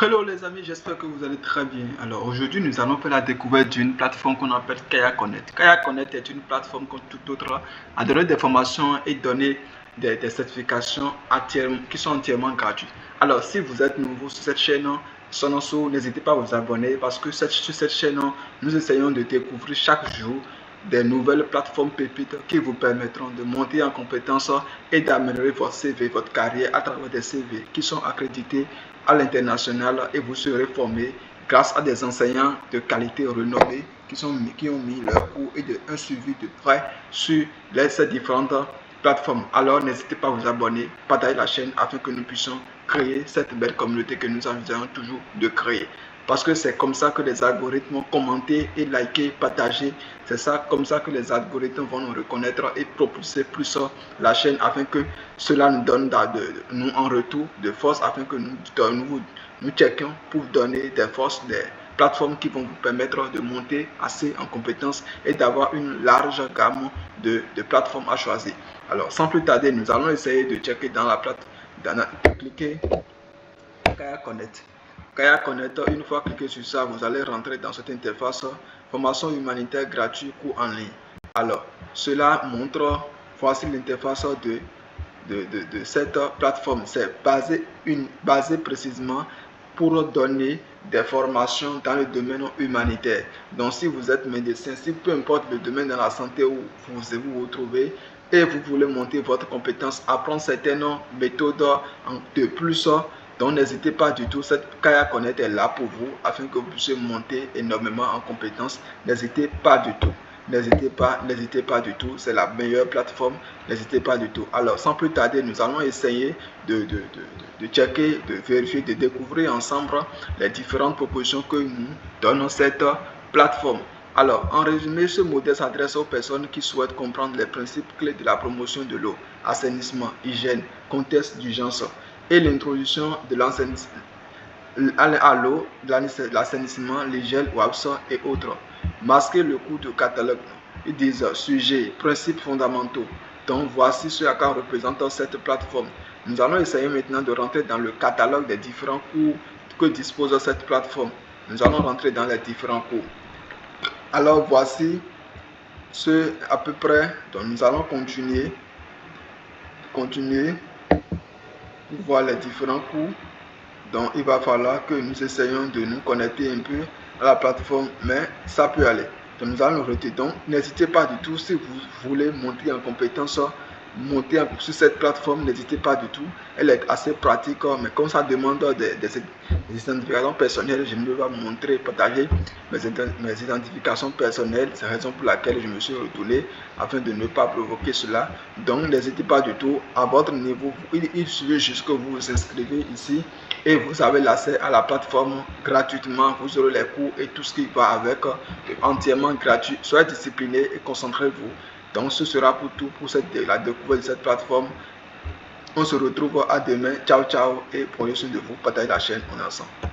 Hello les amis, j'espère que vous allez très bien. Alors aujourd'hui, nous allons faire la découverte d'une plateforme qu'on appelle Kaya Connect. Kaya Connect est une plateforme comme toute autre à donner des formations et donner des certifications qui sont entièrement gratuites. Alors si vous êtes nouveau sur cette chaîne, n'hésitez pas à vous abonner parce que sur cette chaîne, nous essayons de découvrir chaque jour des nouvelles plateformes pépites qui vous permettront de monter en compétences et d'améliorer votre CV, votre carrière à travers des CV qui sont accrédités à l'international et vous serez formé grâce à des enseignants de qualité renommés qui ont mis leur cours et un suivi de près sur ces différentes plateformes. Alors n'hésitez pas à vous abonner, partager la chaîne afin que nous puissions créer cette belle communauté que nous envisageons toujours de créer. Parce que c'est comme ça que les algorithmes vont commenter et liker, partager. C'est ça, comme ça que les algorithmes vont nous reconnaître et propulser plus la chaîne afin que cela nous donne nous en retour de force afin que nous checkions pour donner des forces, des plateformes qui vont vous permettre de monter assez en compétences et d'avoir une large gamme de plateformes à choisir. Alors sans plus tarder, nous allons essayer de checker dans la plateforme, de cliquer Kaya Connect. Kaya Connect, une fois cliqué sur ça, vous allez rentrer dans cette interface formation humanitaire gratuite cours en ligne. Alors, cela montre, voici l'interface de cette plateforme. C'est basé précisément pour donner des formations dans le domaine humanitaire. Donc, si vous êtes médecin, si peu importe le domaine de la santé où vous vous retrouvez et vous voulez monter votre compétence, apprendre certaines méthodes de plus, donc n'hésitez pas du tout, cette Kaya Connect est là pour vous afin que vous puissiez monter énormément en compétences. N'hésitez pas du tout. N'hésitez pas du tout, c'est la meilleure plateforme, n'hésitez pas du tout. Alors sans plus tarder, nous allons essayer de checker, de vérifier, de découvrir ensemble les différentes propositions que nous donnons cette plateforme. Alors, en résumé, ce modèle s'adresse aux personnes qui souhaitent comprendre les principes clés de la promotion de l'eau, assainissement, hygiène, contexte d'urgence et l'introduction de l'assainissement à l'eau, l'assainissement, l'hygiène ou absent et autres. Masquer le coût de catalogue. Ils disent sujet, principes fondamentaux. Donc voici ce à quoi représente cette plateforme. Nous allons essayer maintenant de rentrer dans le catalogue des différents cours que dispose cette plateforme. Nous allons rentrer dans les différents cours. Alors voici ce à peu près. Donc nous allons continuer pour voir les différents cours. Donc il va falloir que nous essayions de nous connecter un peu à la plateforme, mais ça peut aller. Donc nous allons retirer. Donc n'hésitez pas du tout, si vous voulez monter en compétence, sur cette plateforme, n'hésitez pas du tout. Elle est assez pratique, mais comme ça demande des identifications personnelles, je ne vais pas montrer, partager mes identifications personnelles. C'est la raison pour laquelle je me suis retourné afin de ne pas provoquer cela. Donc n'hésitez pas du tout, à votre niveau, il suffit juste que vous vous inscrivez ici et vous avez l'accès à la plateforme gratuitement. Vous aurez les cours et tout ce qui va avec entièrement gratuit. Soyez discipliné et concentrez-vous. Donc ce sera pour tout pour la découverte de cette plateforme. On se retrouve à demain. Ciao ciao et prenez soin de vous. Partagez la chaîne. On est ensemble.